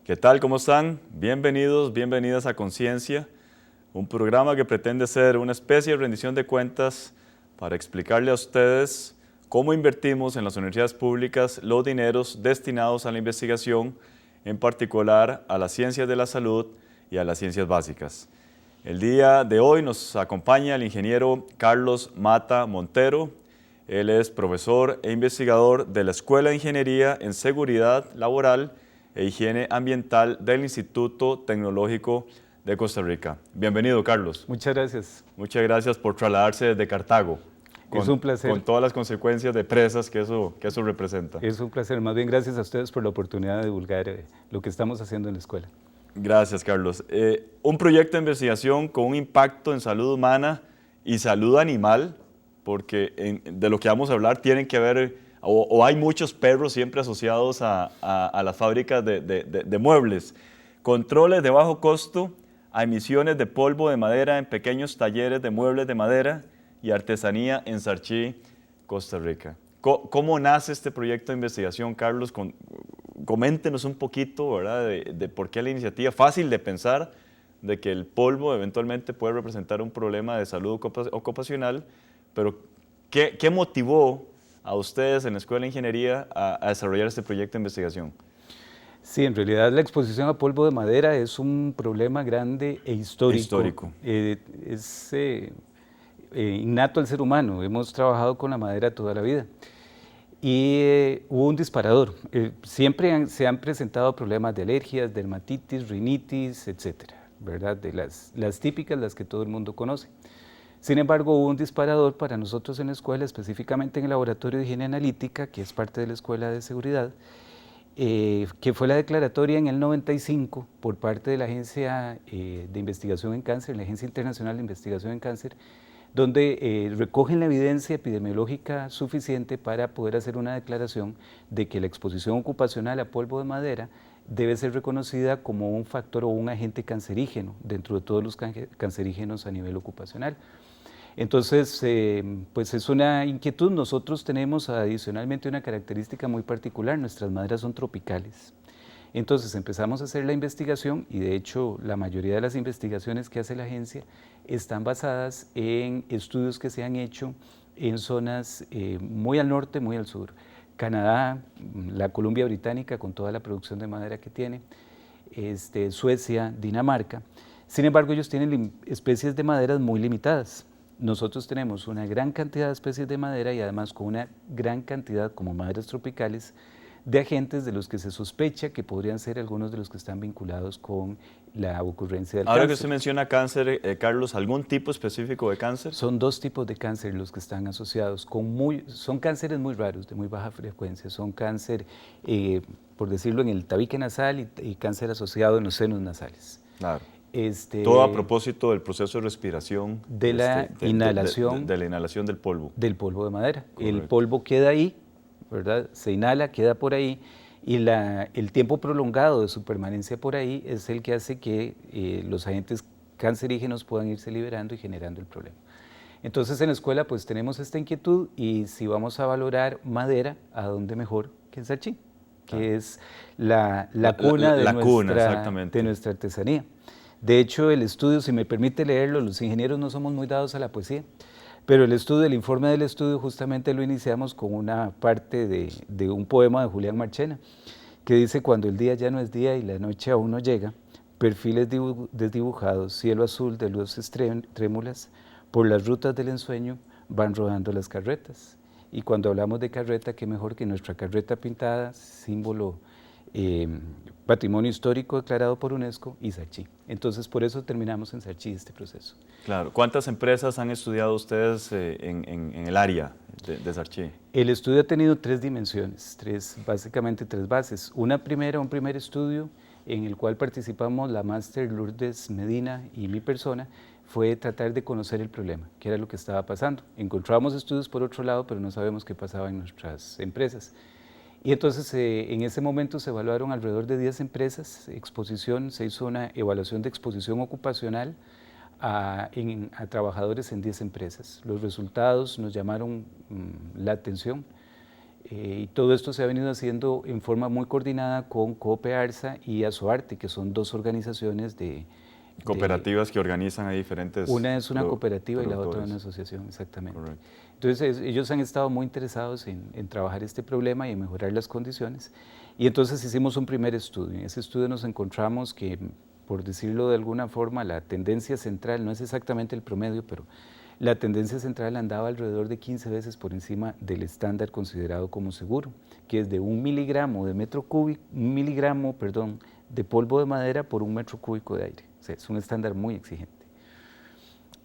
¿Qué tal? ¿Cómo están? Bienvenidos, bienvenidas a Conciencia, un programa que pretende ser una especie de rendición de cuentas para explicarle a ustedes cómo invertimos en las universidades públicas los dineros destinados a la investigación, en particular a las ciencias de la salud y a las ciencias básicas. El día de hoy nos acompaña el ingeniero Carlos Mata Montero. Él es profesor e investigador de la Escuela de Ingeniería en Seguridad Laboral e Higiene Ambiental del Instituto Tecnológico de Costa Rica. Bienvenido, Carlos. Muchas gracias. Muchas gracias por trasladarse desde Cartago. Es un placer. Con todas las consecuencias de presas que eso representa. Es un placer. Más bien gracias a ustedes por la oportunidad de divulgar lo que estamos haciendo en la escuela. Gracias, Carlos. Un proyecto de investigación con un impacto en salud humana y salud animal, porque de lo que vamos a hablar tienen que ver, o hay muchos perros siempre asociados a las fábricas de muebles. Controles de bajo costo a emisiones de polvo de madera en pequeños talleres de muebles de madera y artesanía en Sarchí, Costa Rica. ¿Cómo nace este proyecto de investigación, Carlos? Coméntenos un poquito, ¿verdad?, de por qué la iniciativa. Fácil de pensar de que el polvo eventualmente puede representar un problema de salud ocupacional, pero ¿qué motivó a ustedes en la Escuela de Ingeniería a desarrollar este proyecto de investigación? Sí, en realidad la exposición a polvo de madera es un problema grande e histórico. Es innato al ser humano. Hemos trabajado con la madera toda la vida. Y hubo un disparador. Siempre se han presentado problemas de alergias, dermatitis, rinitis, etcétera, ¿verdad? De las típicas, las que todo el mundo conoce. Sin embargo, hubo un disparador para nosotros en la escuela, específicamente en el Laboratorio de Higiene Analítica, que es parte de la Escuela de Seguridad, que fue la declaratoria en el 95 por parte de la Agencia de Investigación en Cáncer, la Agencia Internacional de Investigación en Cáncer, donde recogen la evidencia epidemiológica suficiente para poder hacer una declaración de que la exposición ocupacional a polvo de madera debe ser reconocida como un factor o un agente cancerígeno dentro de todos los cancerígenos a nivel ocupacional. Entonces, pues es una inquietud. Nosotros tenemos adicionalmente una característica muy particular: nuestras maderas son tropicales. Entonces empezamos a hacer la investigación y de hecho la mayoría de las investigaciones que hace la agencia están basadas en estudios que se han hecho en zonas muy al norte, muy al sur. Canadá, la Columbia Británica con toda la producción de madera que tiene, Suecia, Dinamarca. Sin embargo, ellos tienen especies de maderas muy limitadas. Nosotros tenemos una gran cantidad de especies de madera y además con una gran cantidad, como maderas tropicales, de agentes de los que se sospecha que podrían ser algunos de los que están vinculados con la ocurrencia del cáncer. Ahora que usted menciona cáncer, Carlos, ¿algún tipo específico de cáncer? Son dos tipos de cáncer los que están asociados, son cánceres muy raros, de muy baja frecuencia, son cáncer, por decirlo, en el tabique nasal y cáncer asociado en los senos nasales. Claro. Todo a propósito del proceso de respiración. De la inhalación. De la inhalación del polvo. Del polvo de madera. Correcto. El polvo queda ahí, ¿verdad? Se inhala, queda por ahí, y el tiempo prolongado de su permanencia por ahí es el que hace que los agentes cancerígenos puedan irse liberando y generando el problema. Entonces en la escuela pues tenemos esta inquietud, y si vamos a valorar madera, ¿a dónde mejor que en Sarchí? Que es la cuna de nuestra artesanía. De hecho, el estudio, si me permite leerlo, los ingenieros no somos muy dados a la poesía, pero el informe del estudio justamente lo iniciamos con una parte de un poema de Julián Marchena, que dice: cuando el día ya no es día y la noche aún no llega, perfiles desdibujados, cielo azul de luces trémulas, por las rutas del ensueño van rodando las carretas. Y cuando hablamos de carreta, qué mejor que nuestra carreta pintada, símbolo patrimonio histórico declarado por UNESCO, y Sarchí. Entonces, por eso terminamos en Sarchí este proceso. Claro. ¿Cuántas empresas han estudiado ustedes en el área de Sarchí? El estudio ha tenido tres dimensiones, básicamente tres bases. Un primer estudio en el cual participamos la máster Lourdes Medina y mi persona, fue tratar de conocer el problema, qué era lo que estaba pasando. Encontramos estudios por otro lado, pero no sabemos qué pasaba en nuestras empresas. Y entonces en ese momento se evaluaron alrededor de 10 empresas, se hizo una evaluación de exposición ocupacional a trabajadores en 10 empresas. Los resultados nos llamaron la atención. Y todo esto se ha venido haciendo en forma muy coordinada con COPE ARSA y Azoarte, que son dos organizaciones cooperativas que organizan a diferentes. Una es una cooperativa y la otra productores. una asociación, exactamente. Correcto. Entonces ellos han estado muy interesados en trabajar este problema y en mejorar las condiciones. Y entonces hicimos un primer estudio. En ese estudio nos encontramos que, por decirlo de alguna forma, la tendencia central, no es exactamente el promedio, pero la tendencia central andaba alrededor de 15 veces por encima del estándar considerado como seguro, que es de 1 miligramo de polvo de madera por 1 metro cúbico de aire. O sea, es un estándar muy exigente.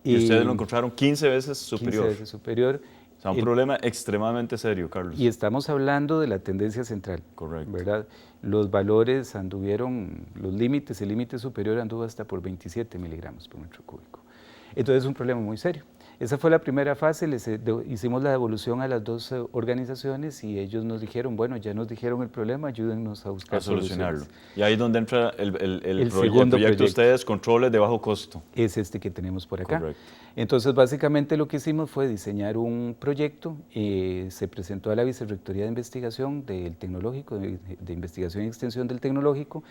Y ustedes lo encontraron 15 veces superior. 15 veces superior. O sea, un problema extremadamente serio, Carlos. Y estamos hablando de la tendencia central. Correcto. ¿Verdad? Los valores anduvieron, los límites, el límite superior anduvo hasta por 27 miligramos por metro cúbico. Entonces es un problema muy serio. Esa fue la primera fase, hicimos la devolución a las dos organizaciones y ellos nos dijeron, bueno, ya nos dijeron el problema, ayúdennos a buscar solucionarlo. soluciones. Y ahí es donde entra el segundo proyecto de ustedes, controles de bajo costo. Es este que tenemos por acá. Correcto. Entonces, básicamente lo que hicimos fue diseñar un proyecto, se presentó a la Vicerrectoría de Investigación del Tecnológico, de Investigación y Extensión del Tecnológico,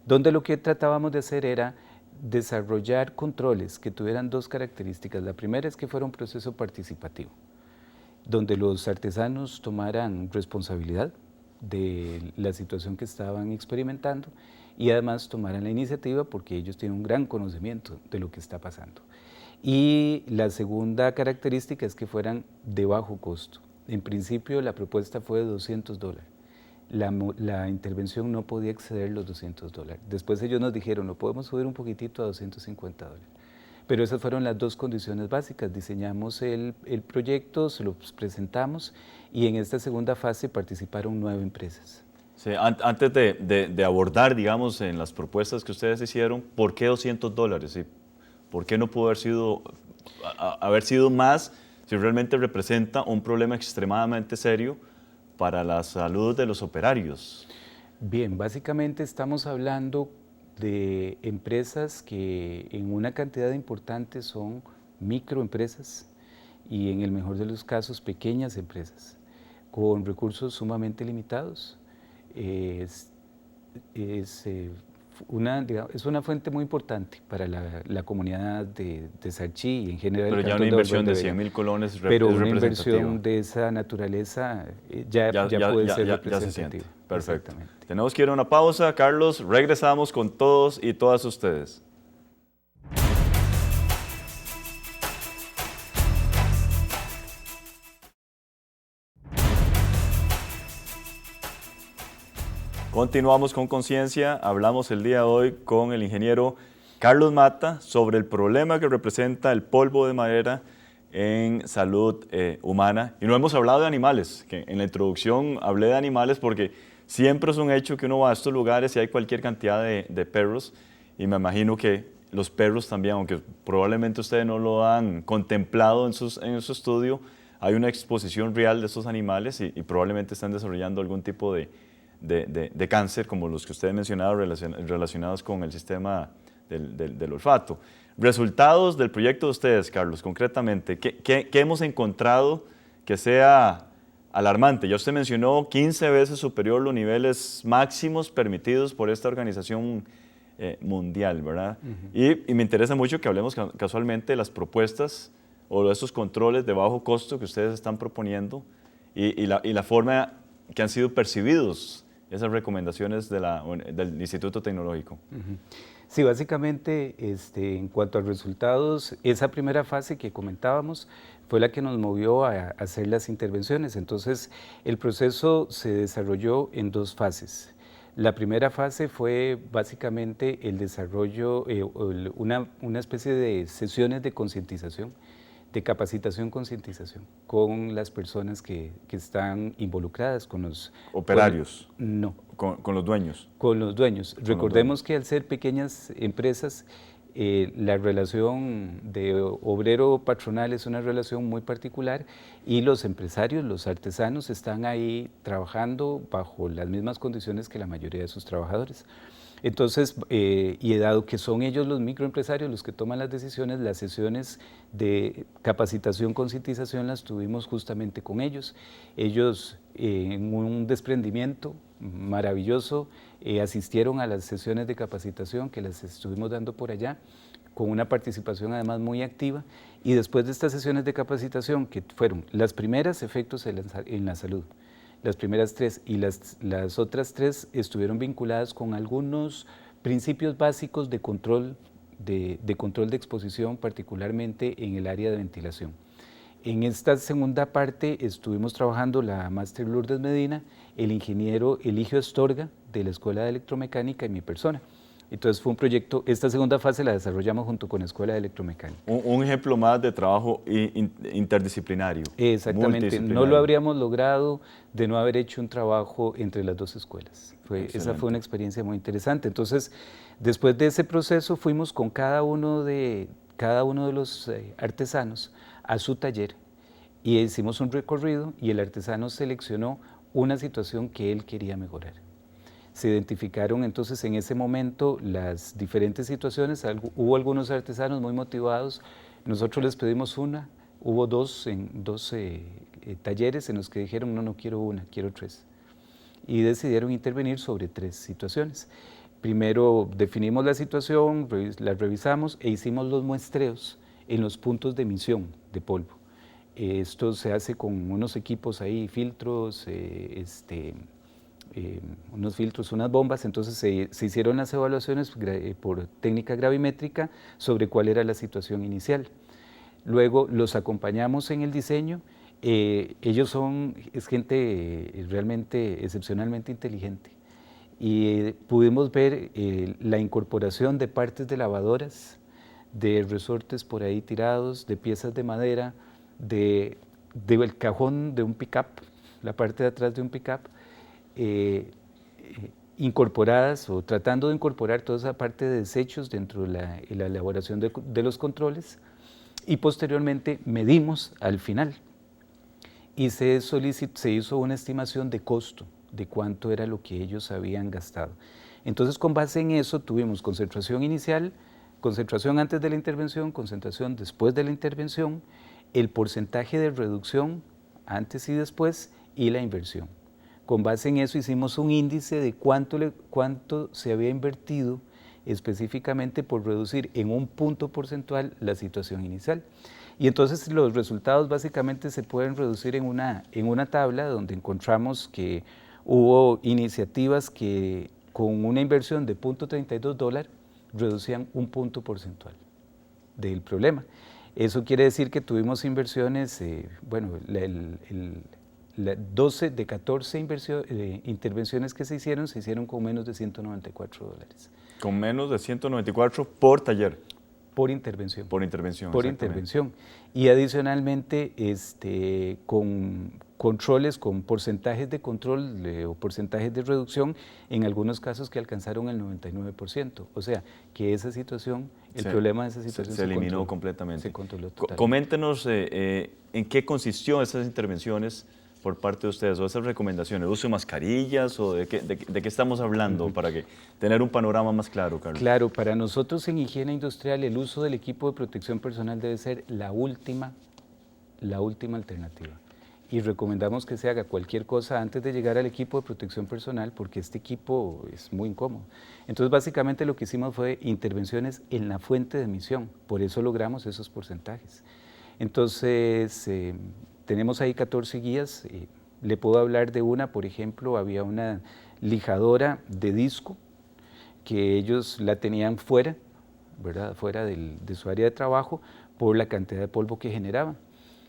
donde lo que tratábamos de hacer era desarrollar controles que tuvieran dos características. La primera es que fuera un proceso participativo, donde los artesanos tomaran responsabilidad de la situación que estaban experimentando y además tomaran la iniciativa porque ellos tienen un gran conocimiento de lo que está pasando. Y la segunda característica es que fueran de bajo costo. En principio la propuesta fue de $200. La intervención no podía exceder los $200. Después ellos nos dijeron, lo podemos subir un poquitito a $250. Pero esas fueron las dos condiciones básicas. Diseñamos el proyecto, se lo presentamos y en esta segunda fase participaron 9 empresas. Sí, antes de abordar, digamos, en las propuestas que ustedes hicieron, ¿por qué $200? ¿Sí? ¿Por qué no pudo haber sido más si realmente representa un problema extremadamente serio para la salud de los operarios? Bien, básicamente estamos hablando de empresas que en una cantidad importante son microempresas y en el mejor de los casos pequeñas empresas con recursos sumamente limitados. Es una fuente muy importante para la comunidad de Sarchí y en general. Pero ya una inversión de 100.000 colones pero una inversión de esa naturaleza ya puede ser representativa. Ya se siente. Perfecto. Tenemos que ir a una pausa, Carlos. Regresamos con todos y todas ustedes. Continuamos con Conciencia. Hablamos el día de hoy con el ingeniero Carlos Mata sobre el problema que representa el polvo de madera en salud humana. Y no hemos hablado de animales, que en la introducción hablé de animales porque siempre es un hecho que uno va a estos lugares y hay cualquier cantidad de perros, y me imagino que los perros también, aunque probablemente ustedes no lo han contemplado en su estudio, hay una exposición real de estos animales y probablemente están desarrollando algún tipo de cáncer, como los que ustedes mencionaron relacionados con el sistema del olfato. Resultados del proyecto de ustedes, Carlos, concretamente, ¿qué hemos encontrado que sea alarmante? Ya usted mencionó 15 veces superior los niveles máximos permitidos por esta organización mundial, ¿verdad? Y me interesa mucho que hablemos casualmente de las propuestas o de estos controles de bajo costo que ustedes están proponiendo y la forma que han sido percibidos esas recomendaciones del Instituto Tecnológico. Sí, básicamente, en cuanto a resultados, esa primera fase que comentábamos fue la que nos movió a hacer las intervenciones. Entonces, el proceso se desarrolló en 2 fases. La primera fase fue básicamente el desarrollo, una especie de sesiones de concientización, de concientización con las personas que están involucradas, con los operarios. No. Con los dueños. Con los dueños. Recordemos que al ser pequeñas empresas, la relación de obrero-patronal es una relación muy particular y los empresarios, los artesanos, están ahí trabajando bajo las mismas condiciones que la mayoría de sus trabajadores. Entonces, y dado que son ellos los microempresarios los que toman las decisiones, las sesiones de capacitación, concientización las tuvimos justamente con ellos. Ellos, en un desprendimiento maravilloso, asistieron a las sesiones de capacitación que las estuvimos dando por allá, con una participación además muy activa, y después de estas sesiones de capacitación, que fueron las primeras, efectos en la salud, las primeras 3, y las otras 3 estuvieron vinculadas con algunos principios básicos de control de exposición, particularmente en el área de ventilación. En esta segunda parte estuvimos trabajando la máster Lourdes Medina, el ingeniero Eligio Astorga de la Escuela de Electromecánica y mi persona. Entonces fue un proyecto, esta segunda fase la desarrollamos junto con la Escuela de Electromecánica. Un ejemplo más de trabajo interdisciplinario. Exactamente, no lo habríamos logrado de no haber hecho un trabajo entre las 2 escuelas. Esa fue una experiencia muy interesante. Entonces, después de ese proceso fuimos con cada uno de los artesanos a su taller y hicimos un recorrido y el artesano seleccionó una situación que él quería mejorar. Se identificaron entonces en ese momento las diferentes situaciones, hubo algunos artesanos muy motivados, nosotros les pedimos una, hubo dos talleres en los que dijeron no quiero una, quiero 3, y decidieron intervenir sobre 3 situaciones. Primero definimos la situación, la revisamos e hicimos los muestreos en los puntos de emisión de polvo. Esto se hace con unos equipos ahí, filtros, unos filtros, unas bombas, entonces se hicieron las evaluaciones por técnica gravimétrica sobre cuál era la situación inicial. Luego los acompañamos en el diseño, es gente realmente excepcionalmente inteligente y pudimos ver la incorporación de partes de lavadoras, de resortes por ahí tirados, de piezas de madera, del cajón de un pick-up, la parte de atrás de un pick-up, incorporadas o tratando de incorporar toda esa parte de desechos dentro de la elaboración de los controles, y posteriormente medimos al final y se hizo una estimación de costo, de cuánto era lo que ellos habían gastado. Entonces, con base en eso tuvimos concentración inicial, concentración antes de la intervención, concentración después de la intervención, el porcentaje de reducción antes y después y la inversión. Con base en eso hicimos un índice de cuánto se había invertido específicamente por reducir en un punto porcentual la situación inicial. Y entonces los resultados básicamente se pueden reducir en una tabla donde encontramos que hubo iniciativas que con una inversión de $0.32 reducían un punto porcentual del problema. Eso quiere decir que tuvimos inversiones, 12 de 14 intervenciones que se hicieron con menos de $194. Con menos de 194 por taller. Por intervención. Por intervención. Por intervención. Y adicionalmente con controles, con porcentajes de control o porcentajes de reducción, en algunos casos que alcanzaron el 99%. O sea, que esa situación, el problema de esa situación se eliminó completamente. Se controló totalmente. Coméntenos en qué consistió esas intervenciones por parte de ustedes, o esas recomendaciones, ¿uso de mascarillas o de qué estamos hablando para tener un panorama más claro, Carlos? Claro, para nosotros en higiene industrial el uso del equipo de protección personal debe ser la última alternativa. Y recomendamos que se haga cualquier cosa antes de llegar al equipo de protección personal porque este equipo es muy incómodo. Entonces básicamente lo que hicimos fue intervenciones en la fuente de emisión, por eso logramos esos porcentajes. Entonces tenemos ahí 14 guías, le puedo hablar de una, por ejemplo, había una lijadora de disco que ellos la tenían fuera, ¿verdad? Fuera de su área de trabajo por la cantidad de polvo que generaba.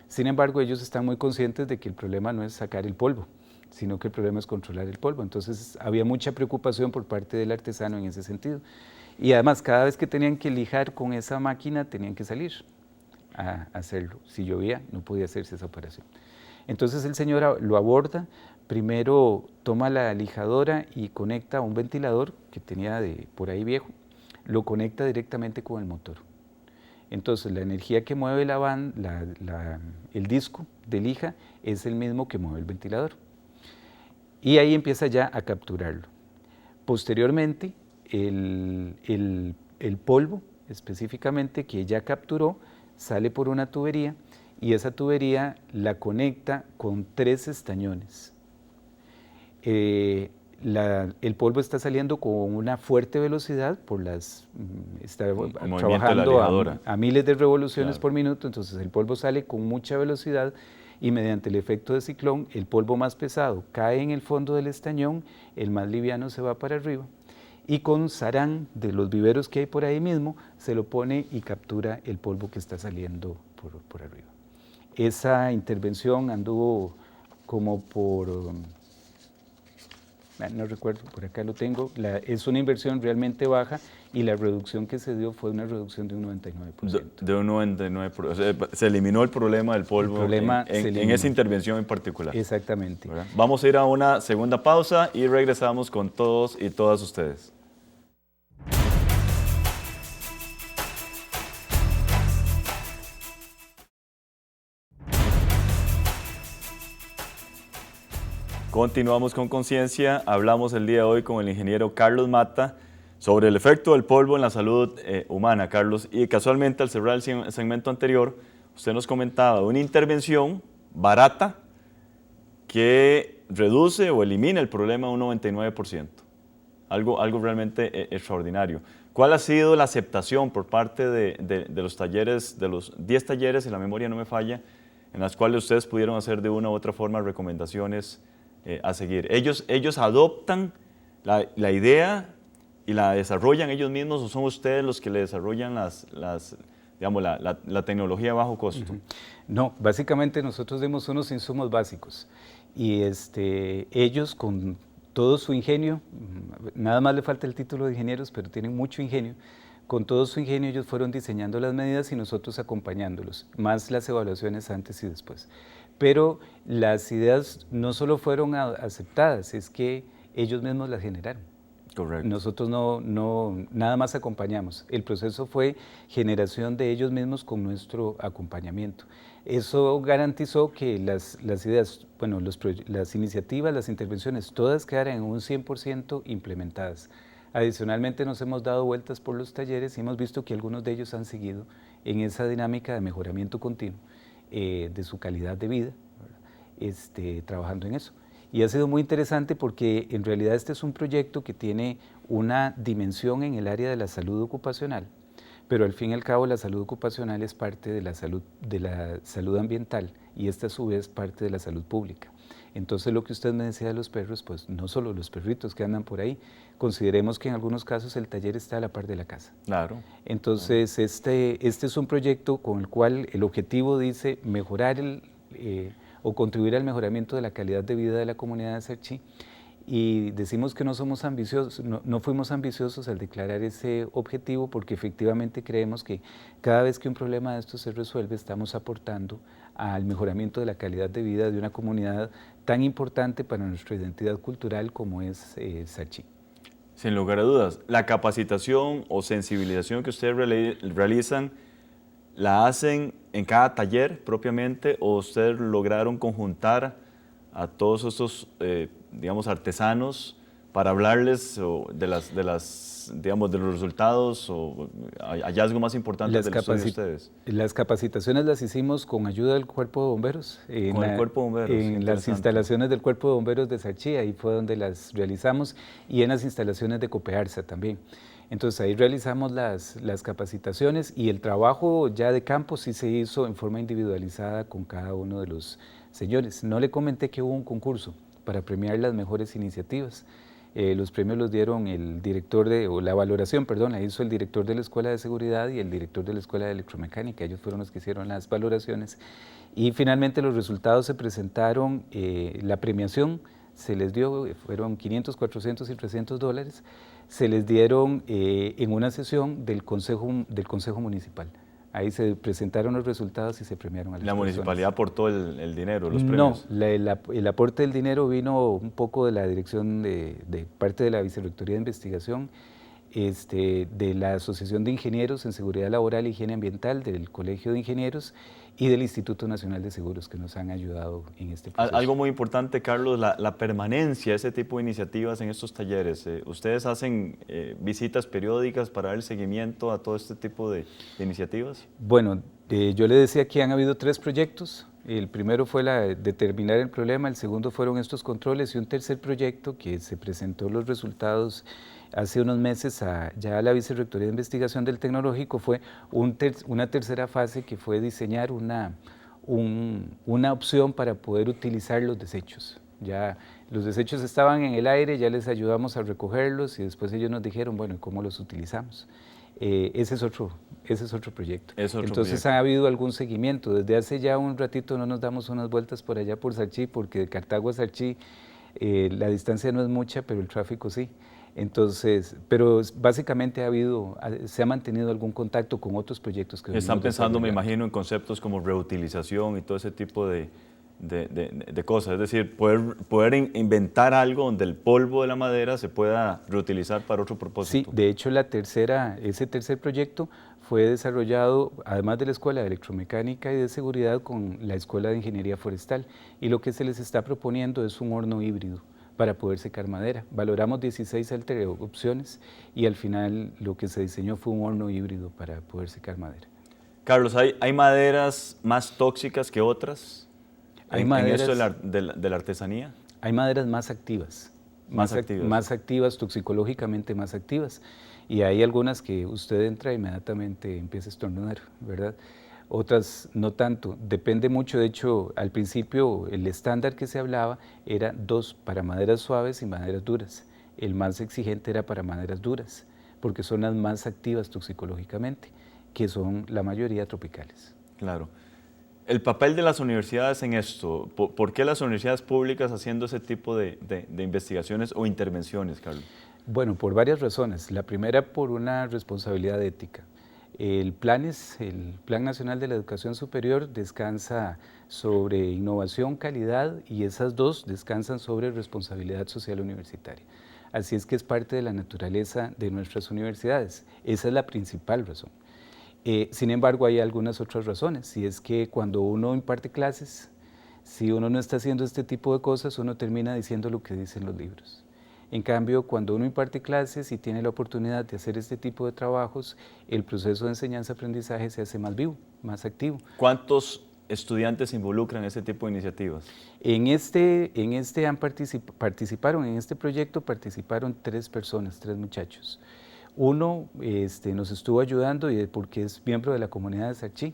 Sin embargo, ellos están muy conscientes de que el problema no es sacar el polvo, sino que el problema es controlar el polvo. Entonces había mucha preocupación por parte del artesano en ese sentido. Y además, cada vez que tenían que lijar con esa máquina, tenían que salir a hacerlo. Si llovía, no podía hacerse esa operación. Entonces el señor lo aborda, primero toma la lijadora y conecta a un ventilador que tenía por ahí viejo, lo conecta directamente con el motor. Entonces la energía que mueve el disco de lija es el mismo que mueve el ventilador. Y ahí empieza ya a capturarlo. Posteriormente el polvo específicamente que ella capturó, sale por una tubería y esa tubería la conecta con 3 estañones. El polvo está saliendo con una fuerte velocidad, está trabajando a miles de revoluciones por minuto, entonces el polvo sale con mucha velocidad y mediante el efecto de ciclón, el polvo más pesado cae en el fondo del estañón, el más liviano se va para arriba y con sarán de los viveros que hay por ahí mismo, se lo pone y captura el polvo que está saliendo por arriba. Esa intervención anduvo como por... no recuerdo, por acá lo tengo, es una inversión realmente baja y la reducción que se dio fue una reducción de un 99%. De un 99%, o sea, se eliminó el problema del polvo en esa intervención en particular. Exactamente. ¿Verdad? Vamos a ir a una segunda pausa y regresamos con todos y todas ustedes. Continuamos con Conciencia. Hablamos el día de hoy con el ingeniero Carlos Mata sobre el efecto del polvo en la salud humana, Carlos. Y casualmente, al cerrar el segmento anterior, usted nos comentaba de una intervención barata que reduce o elimina el problema un 99%. Algo realmente extraordinario. ¿Cuál ha sido la aceptación por parte de los talleres, de los 10 talleres, si la memoria no me falla, en las cuales ustedes pudieron hacer de una u otra forma recomendaciones a seguir? ¿Ellos adoptan la idea y la desarrollan ellos mismos o son ustedes los que le desarrollan la tecnología a bajo costo? No, básicamente nosotros demos unos insumos básicos y ellos con todo su ingenio, nada más le falta el título de ingenieros, pero tienen mucho ingenio, con todo su ingenio ellos fueron diseñando las medidas y nosotros acompañándolos, más las evaluaciones antes y después. Pero las ideas no solo fueron aceptadas, es que ellos mismos las generaron. Correcto. Nosotros nada más acompañamos. El proceso fue generación de ellos mismos con nuestro acompañamiento. Eso garantizó que las ideas, bueno, las iniciativas, las intervenciones, todas quedaran en un 100% implementadas. Adicionalmente nos hemos dado vueltas por los talleres y hemos visto que algunos de ellos han seguido en esa dinámica de mejoramiento continuo de su calidad de vida, trabajando en eso. Y ha sido muy interesante porque en realidad este es un proyecto que tiene una dimensión en el área de la salud ocupacional, pero al fin y al cabo la salud ocupacional es parte de la salud ambiental y esta a su vez parte de la salud pública. Entonces lo que usted me decía de los perros, pues no solo los perritos que andan por ahí, consideremos que en algunos casos el taller está a la par de la casa. Claro. Entonces este es un proyecto con el cual el objetivo dice mejorar o contribuir al mejoramiento de la calidad de vida de la comunidad de Cerchi, y decimos que no somos ambiciosos, no fuimos ambiciosos al declarar ese objetivo porque efectivamente creemos que cada vez que un problema de estos se resuelve estamos aportando al mejoramiento de la calidad de vida de una comunidad tan importante para nuestra identidad cultural como es Cerchi. Sin lugar a dudas, la capacitación o sensibilización que ustedes realizan, ¿la hacen en cada taller propiamente o ustedes lograron conjuntar a todos estos, digamos, artesanos para hablarles de los resultados o hallazgos más importantes del estudio de ustedes? Las capacitaciones las hicimos con ayuda del Cuerpo de Bomberos. ¿Con el Cuerpo de Bomberos? En las instalaciones del Cuerpo de Bomberos de Cerchi, ahí fue donde las realizamos, y en las instalaciones de Copearsa también. Entonces ahí realizamos las capacitaciones y el trabajo ya de campo sí se hizo en forma individualizada con cada uno de los señores. No le comenté que hubo un concurso para premiar las mejores iniciativas. Los premios los dieron la valoración, perdón, la hizo el director de la Escuela de Seguridad y el director de la Escuela de Electromecánica. Ellos fueron los que hicieron las valoraciones y finalmente los resultados se presentaron, la premiación se les dio, fueron 500, 400 y 300 dólares, se les dieron en una sesión del Consejo Municipal. Ahí se presentaron los resultados y se premiaron a las personas. ¿La municipalidad aportó el dinero, los premios? No, el aporte del dinero vino un poco de la dirección de parte de la Vicerrectoría de Investigación, de la Asociación de Ingenieros en Seguridad Laboral e Higiene Ambiental, del Colegio de Ingenieros y del Instituto Nacional de Seguros, que nos han ayudado en este proceso. Algo muy importante, Carlos, la permanencia de ese tipo de iniciativas en estos talleres. ¿Ustedes hacen visitas periódicas para dar el seguimiento a todo este tipo de iniciativas? Bueno, yo le decía que han habido 3 proyectos. El primero fue determinar el problema, el segundo fueron estos controles y un tercer proyecto que se presentó los resultados hace unos meses ya a la Vicerrectoría de Investigación del Tecnológico. Fue una tercera fase que fue diseñar una opción para poder utilizar los desechos. Ya los desechos estaban en el aire, ya les ayudamos a recogerlos y después ellos nos dijeron, bueno, ¿cómo los utilizamos? Ese es otro proyecto. Entonces ha habido algún seguimiento. Desde hace ya un ratito no nos damos unas vueltas por allá por Sarchí, porque de Cartago a Sarchí la distancia no es mucha, pero el tráfico sí. Entonces, pero básicamente se ha mantenido algún contacto con otros proyectos que están pensando, me imagino, en conceptos como reutilización y todo ese tipo de cosas, es decir, poder inventar algo donde el polvo de la madera se pueda reutilizar para otro propósito. Sí, de hecho ese tercer proyecto fue desarrollado, además de la Escuela de Electromecánica y de Seguridad, con la Escuela de Ingeniería Forestal, y lo que se les está proponiendo es un horno híbrido para poder secar madera. Valoramos 16 opciones y al final lo que se diseñó fue un horno híbrido para poder secar madera. Carlos, ¿hay maderas más tóxicas que otras? Hay maderas, en esto de la artesanía. Hay maderas más activas. Más activas, toxicológicamente más activas. Y hay algunas que usted entra e inmediatamente empieza a estornudar, ¿verdad? Otras no tanto, depende mucho. De hecho, al principio el estándar que se hablaba era 2 para maderas suaves y maderas duras. El más exigente era para maderas duras, porque son las más activas toxicológicamente, que son la mayoría tropicales. Claro. El papel de las universidades en esto, ¿por qué las universidades públicas haciendo ese tipo de investigaciones o intervenciones, Carlos? Bueno, por varias razones. La primera, por una responsabilidad ética. El Plan Nacional de la Educación Superior descansa sobre innovación, calidad, y esas dos descansan sobre responsabilidad social universitaria. Así es que es parte de la naturaleza de nuestras universidades. Esa es la principal razón. Sin embargo, hay algunas otras razones, y es que cuando uno imparte clases, si uno no está haciendo este tipo de cosas, uno termina diciendo lo que dicen los libros. En cambio, cuando uno imparte clases y tiene la oportunidad de hacer este tipo de trabajos, el proceso de enseñanza-aprendizaje se hace más vivo, más activo. ¿Cuántos estudiantes se involucran en este tipo de iniciativas? Participaron en este proyecto 3 personas, 3 muchachos. Uno nos estuvo ayudando porque es miembro de la comunidad de Sarchí,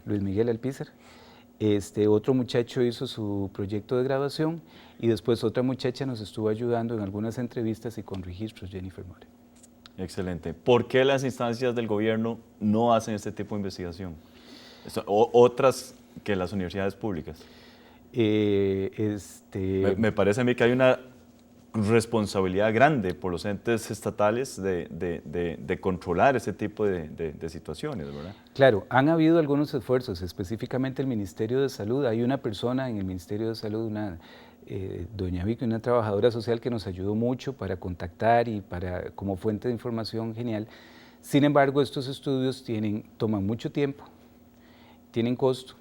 Luis Miguel Alpizar. Otro muchacho hizo su proyecto de graduación y después otra muchacha nos estuvo ayudando en algunas entrevistas y con registros, Jennifer More. Excelente. ¿Por qué las instancias del gobierno no hacen este tipo de investigación? Otras que las universidades públicas. Me parece a mí que hay una responsabilidad grande por los entes estatales de controlar ese tipo de situaciones, ¿verdad? Claro, han habido algunos esfuerzos, específicamente el Ministerio de Salud. Hay una persona en el Ministerio de Salud, doña Vicky, una trabajadora social que nos ayudó mucho para contactar y como fuente de información genial. Sin embargo, estos estudios toman mucho tiempo, tienen costo,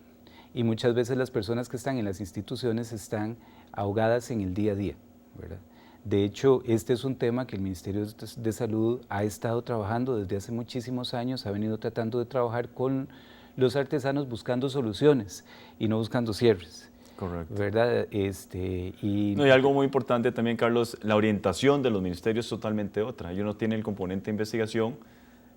y muchas veces las personas que están en las instituciones están ahogadas en el día a día, ¿verdad? De hecho, este es un tema que el Ministerio de Salud ha estado trabajando desde hace muchísimos años, ha venido tratando de trabajar con los artesanos buscando soluciones y no buscando cierres. Correcto. ¿Verdad? Y algo muy importante también, Carlos, la orientación de los ministerios es totalmente otra. Ellos no tienen el componente de investigación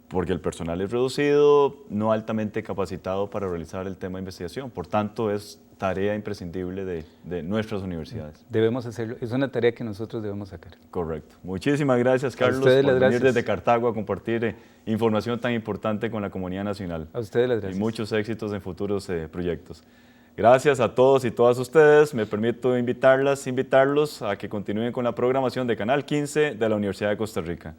porque el personal es reducido, no altamente capacitado para realizar el tema de investigación. Por tanto, es tarea imprescindible de nuestras universidades. Debemos hacerlo, es una tarea que nosotros debemos sacar. Correcto. Muchísimas gracias, Carlos, por venir desde Cartago a compartir información tan importante con la comunidad nacional. A ustedes las gracias. Y muchos éxitos en futuros proyectos. Gracias a todos y todas ustedes. Me permito invitarlos a que continúen con la programación de Canal 15 de la Universidad de Costa Rica.